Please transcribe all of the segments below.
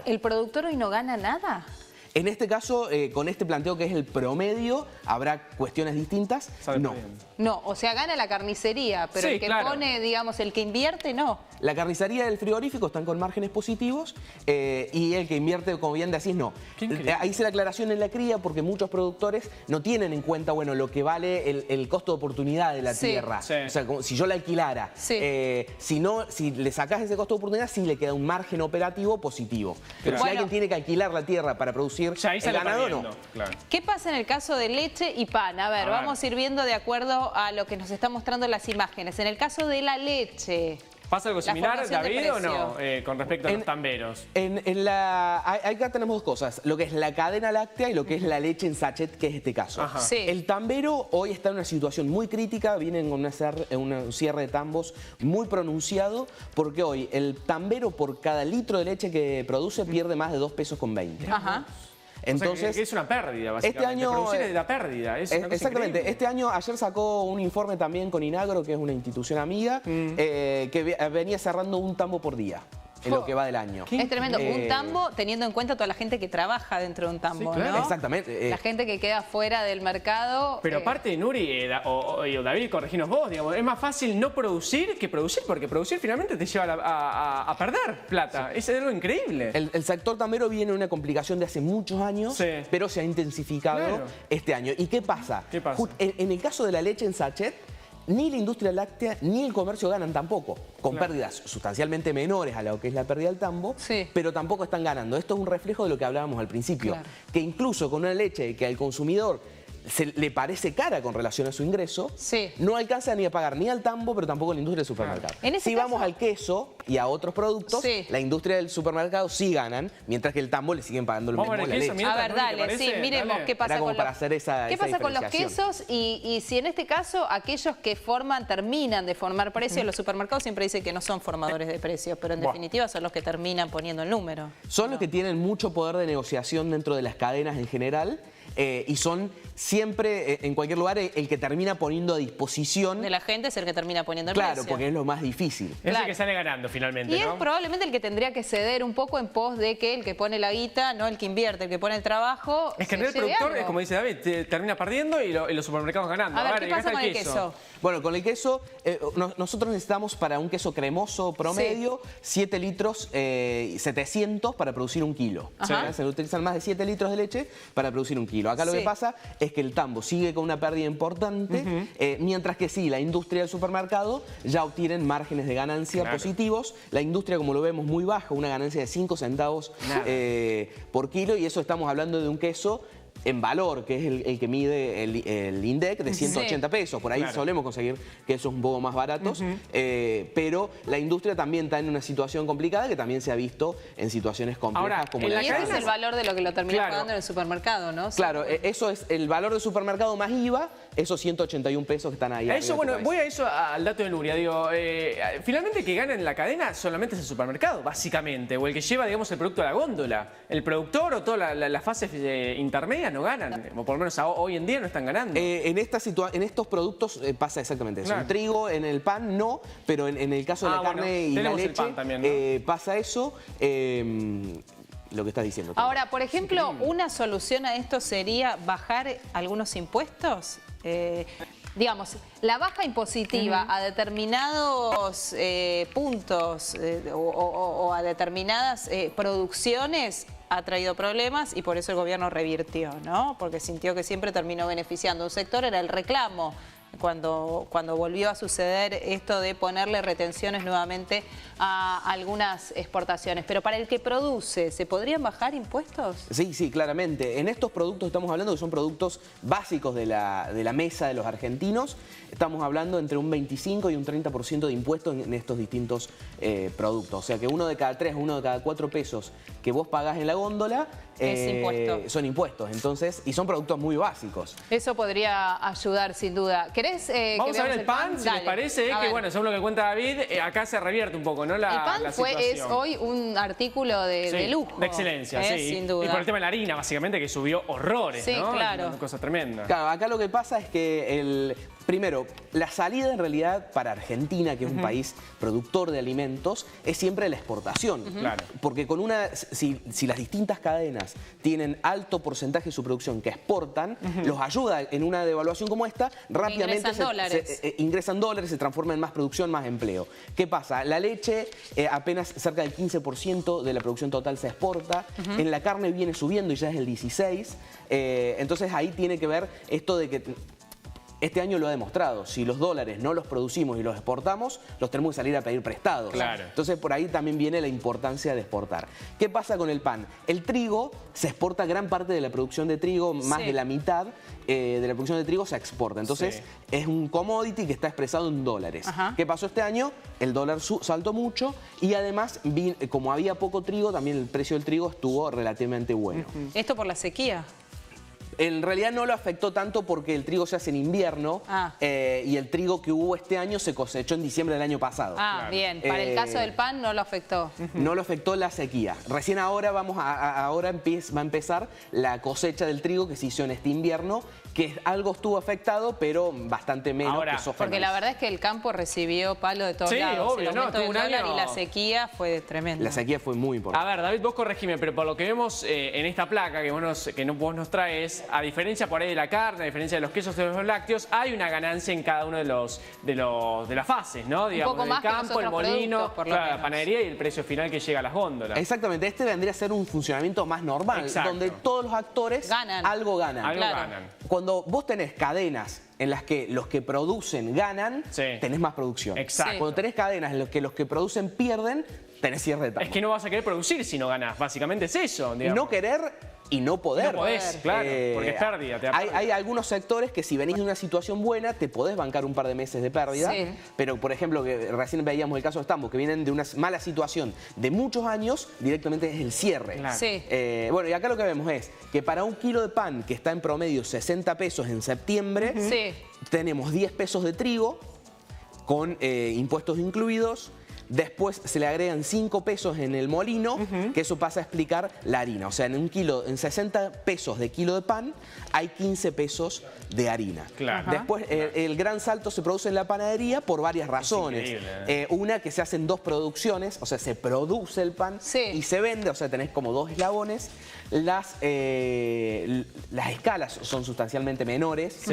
¿El productor hoy no gana nada? En este caso, con este planteo que es el promedio, habrá cuestiones distintas. No. No, o sea, gana la carnicería, pero Sí, el que claro. pone, digamos, el que invierte, no. La carnicería y el frigorífico están con márgenes positivos y el que invierte, como bien decís, no. Ahí hice la aclaración en la cría porque muchos productores no tienen en cuenta, bueno, lo que vale el costo de oportunidad de la tierra. Sí. O sea, como si yo la alquilara, si le sacás ese costo de oportunidad, sí le queda un margen operativo positivo. Pero si alguien tiene que alquilar la tierra para producir el ganado, no. Claro. ¿Qué pasa en el caso de leche y pan? A ver, vamos a ir viendo de acuerdo a lo que nos está mostrando las imágenes. En el caso de la leche... ¿Pasa algo similar, David, o no, precio. con respecto a los tamberos? Acá tenemos dos cosas, lo que es la cadena láctea y lo que es la leche en sachet, que es este caso. Sí. El tambero hoy está en una situación muy crítica, vienen con un cierre de tambos muy pronunciado, porque hoy el tambero por cada litro de leche que produce pierde más de 2,20 pesos. Ajá. Entonces, o sea, que es una pérdida, básicamente. este año, producir es la pérdida. Es una cosa exactamente. increíble. Este año, ayer sacó un informe también con Inagro, que es una institución amiga, que venía cerrando un tambo por día en lo que va del año. Es tremendo. Un tambo, teniendo en cuenta toda la gente que trabaja dentro de un tambo, claro. ¿no? Exactamente. La gente que queda fuera del mercado. Pero aparte, Nuri o David, correginos vos, digamos, es más fácil no producir que producir, porque producir finalmente te lleva a perder plata. Es algo increíble. El sector tambero viene en una complicación de hace muchos años, pero se ha intensificado este año. ¿Y qué pasa? ¿Qué pasa? En el caso de la leche en sachet, ni la industria láctea ni el comercio ganan tampoco, con pérdidas sustancialmente menores a lo que es la pérdida del tambo, pero tampoco están ganando. Esto es un reflejo de lo que hablábamos al principio, que incluso con una leche que al consumidor le parece cara con relación a su ingreso, no alcanza ni a pagar ni al tambo, pero tampoco a la industria del supermercado. Si vamos al queso y a otros productos, la indria del supermercado sí ganan, mientras que el tambo le siguen pagando lo mismo a la leche. A ver, dale, miremos qué pasa con los quesos y si en este caso aquellos que terminan de formar precios, los supermercados siempre dicen que no son formadores de precios, pero en definitiva son los que terminan poniendo el número. Son los que tienen mucho poder de negociación dentro de las cadenas en general. Y son siempre, en cualquier lugar, el que termina poniendo a disposición... De la gente es el que termina poniendo el precio. Claro, porque es lo más difícil. Es el que sale ganando finalmente, y es probablemente el que tendría que ceder un poco en pos de que el que pone la guita, no el que invierte, el que pone el trabajo... Es que en el productor, como dice David, termina perdiendo y los supermercados ganando. A ver, ¿qué pasa con el queso? Bueno, con el queso, nosotros necesitamos para un queso cremoso promedio 7 litros 700 para producir 1 kilo. Se utilizan más de 7 litros de leche para producir 1 kilo. Acá lo que pasa es que el tambo sigue con una pérdida importante, mientras que sí, la industria del supermercado ya obtienen márgenes de ganancia positivos. La industria, como lo vemos, muy baja, una ganancia de 5 centavos por kilo, y eso estamos hablando de un queso en valor, que es el que mide el INDEC de 180 pesos. Por ahí solemos conseguir quesos un poco más baratos, pero la industria también está en una situación complicada que también se ha visto en situaciones complejas como la y ese es el valor de lo que lo termina pagando en el supermercado, ¿no? Claro, eso es el valor del supermercado más IVA, esos 181 pesos que están ahí. Eso, bueno, voy a eso al dato de Nuria. Digo, finalmente el que gana en la cadena solamente es el supermercado, básicamente, o el que lleva, digamos, el producto a la góndola. El productor o todas las fases intermedias no ganan, o por lo menos hoy en día no están ganando. En estos productos pasa exactamente eso. El trigo, en el pan no, pero en el caso de la carne y la leche también, ¿no? Pasa eso. Lo que estás diciendo. Ahora, por ejemplo, una solución a esto sería bajar algunos impuestos. Digamos, la baja impositiva a determinados puntos o a determinadas producciones ha traído problemas y por eso el gobierno revirtió, ¿no? Porque sintió que siempre terminó beneficiando. Un sector era el reclamo. Cuando volvió a suceder esto de ponerle retenciones nuevamente a algunas exportaciones. Pero para el que produce, ¿se podrían bajar impuestos? Sí, claramente. En estos productos estamos hablando que son productos básicos de la mesa de los argentinos. Estamos hablando entre un 25 y un 30% de impuestos en estos distintos productos. O sea que uno de cada 3, uno de cada 4 pesos que vos pagás en la góndola son impuestos. Entonces, y son productos muy básicos. Eso podría ayudar sin duda. ¿Querés vamos a ver el pan, si les parece, que bueno, según lo que cuenta David, acá se revierte un poco, ¿no? El pan es hoy un artículo de lujo. De excelencia, sí. Sin duda. Y por el tema de la harina, básicamente, que subió horrores, ¿no? Claro. Una cosa tremenda. Claro, acá lo que pasa es que Primero, la salida en realidad para Argentina, que es un país productor de alimentos, es siempre la exportación. Claro. Porque si las distintas cadenas tienen alto porcentaje de su producción que exportan, los ayuda en una devaluación como esta, rápidamente ingresan dólares, se transforma en más producción, más empleo. ¿Qué pasa? La leche, apenas cerca del 15% de la producción total se exporta, en la carne viene subiendo y ya es el 16%, entonces ahí tiene que ver esto de que este año lo ha demostrado, si los dólares no los producimos y los exportamos, los tenemos que salir a pedir prestados. Claro. Entonces por ahí también viene la importancia de exportar. ¿Qué pasa con el pan? El trigo, se exporta gran parte de la producción de trigo, más de la mitad de la producción de trigo se exporta. Entonces es un commodity que está expresado en dólares. ¿Qué pasó este año? El dólar saltó mucho y además, como había poco trigo, también el precio del trigo estuvo relativamente bueno. ¿Esto por la sequía? En realidad no lo afectó tanto porque el trigo se hace en invierno y el trigo que hubo este año se cosechó en diciembre del año pasado. Bien. Para el caso del pan no lo afectó. No lo afectó la sequía. Recién ahora va a empezar la cosecha del trigo que se hizo en este invierno, que algo estuvo afectado, pero bastante menos que Soja. Porque la verdad es que el campo recibió palo de todos lados. Obvio, el aumento del dólar año... y la sequía fue tremenda. La sequía fue muy importante. A ver, David, vos corregime, pero por lo que vemos en esta placa que vos nos traes, a diferencia por ahí de la carne, a diferencia de los quesos y de los lácteos, hay una ganancia en cada uno de las fases, ¿no? Digamos, poco más el campo, el molino, la panadería y el precio final que llega a las góndolas. Exactamente, este vendría a ser un funcionamiento más normal, donde todos los actores algo ganan. Algo ganan. Cuando vos tenés cadenas en las que los que producen ganan, tenés más producción. Exacto. Cuando tenés cadenas en las que los que producen pierden, tenés cierre de etapa. Es que no vas a querer producir si no ganás, básicamente es eso. Digamos. No querer y no poder. No podés, claro, porque es pérdida. Hay algunos sectores que si venís de una situación buena, te podés bancar un par de meses de pérdida, pero por ejemplo, que recién veíamos el caso de Stambo, que vienen de una mala situación de muchos años, directamente es el cierre. Claro. Bueno, y acá lo que vemos es que para un kilo de pan que está en promedio 60 pesos en septiembre, tenemos 10 pesos de trigo con impuestos incluidos. Después se le agregan 5 pesos en el molino, que eso pasa a explicar la harina. O sea, en 60 pesos de kilo de pan hay 15 pesos de harina. Claro. Después el gran salto se produce en la panadería por varias razones. Una, que se hacen dos producciones, o sea, se produce el pan y se vende, o sea, tenés como dos eslabones. Las escalas son sustancialmente menores,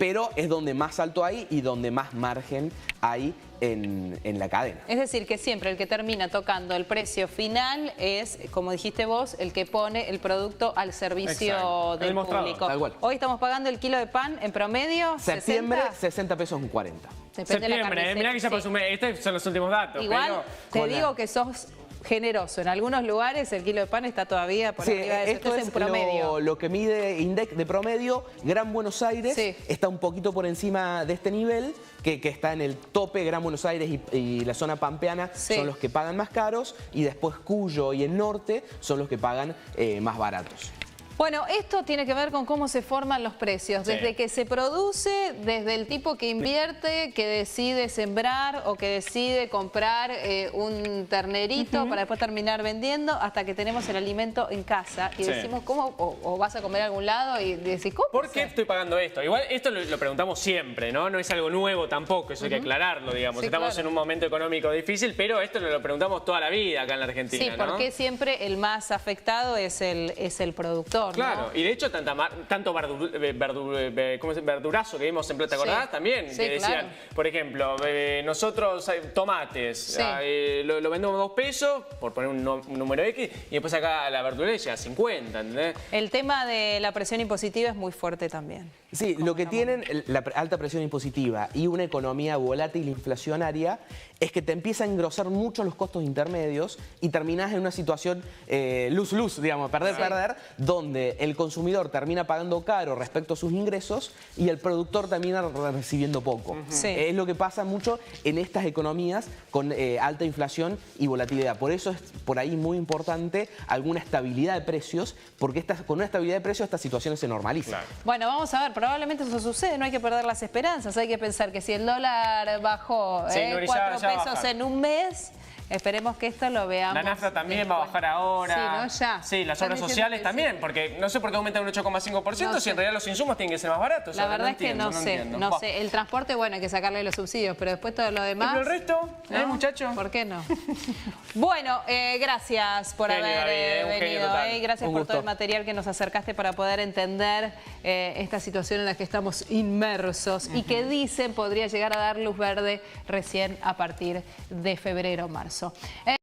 pero es donde más salto hay y donde más margen hay en la cadena. Es decir, que siempre el que termina tocando el precio final es, como dijiste vos, el que pone el producto al servicio del público. Hoy estamos pagando el kilo de pan en promedio, septiembre, 60 pesos con 40. Septiembre, mirá que ya pasó un mes. Estos son los últimos datos. Igual te digo que sos generoso. En algunos lugares el kilo de pan está todavía por arriba de eso. Esto es en promedio. Lo que mide INDEC de promedio. Gran Buenos Aires está un poquito por encima de este nivel, que está en el tope. Gran Buenos Aires y la zona pampeana son los que pagan más caros, y después Cuyo y el norte son los que pagan más baratos. Bueno, esto tiene que ver con cómo se forman los precios. Desde que se produce, desde el tipo que invierte, que decide sembrar o que decide comprar un ternerito para después terminar vendiendo, hasta que tenemos el alimento en casa y decimos, ¿cómo? O vas a comer a algún lado y decís, ¿cómo? ¿Por qué estoy pagando esto? Igual esto lo preguntamos siempre, ¿no? No es algo nuevo tampoco, eso hay que aclararlo, digamos. Estamos en un momento económico difícil, pero esto lo preguntamos toda la vida acá en la Argentina, Sí, porque siempre el más afectado es el productor. Claro, y de hecho tanto verdurazo que vimos en Plata, ¿te acordás? También, que decían, por ejemplo, nosotros tomates, lo vendemos a 2 pesos, por poner un número X, y después acá la verdulería llega a 50, ¿entendés? El tema de la presión impositiva es muy fuerte también. Sí, lo que tienen la alta presión impositiva y una economía volátil inflacionaria es que te empieza a engrosar mucho los costos intermedios y terminás en una situación luz-luz, digamos, perder-perder, donde el consumidor termina pagando caro respecto a sus ingresos y el productor termina recibiendo poco. Es lo que pasa mucho en estas economías con alta inflación y volatilidad. Por eso es por ahí muy importante alguna estabilidad de precios, porque con una estabilidad de precios estas situaciones se normalizan. Bueno, vamos a ver, probablemente eso sucede, no hay que perder las esperanzas, hay que pensar que si el dólar bajó 4 pesos en un mes, Esperemos que esto lo veamos. La nafta también va a bajar ahora. Sí, ¿no? Ya. Sí, las Están obras diciendo sociales que también, sí. porque no sé por qué aumentan un 8,5% No si sé. en realidad los insumos tienen que ser más baratos. La verdad es que entiendo, no sé, entiendo. no Buah. sé. El transporte, bueno, hay que sacarle los subsidios, pero después todo lo demás... ¿Pero el resto? ¿no? Muchachos? ¿Por qué no? Bueno, gracias por Genio, haber David, un genio venido. total. Gracias Un por gusto. todo el material que nos acercaste para poder entender esta situación en la que estamos inmersos y que dicen podría llegar a dar luz verde recién a partir de febrero o marzo.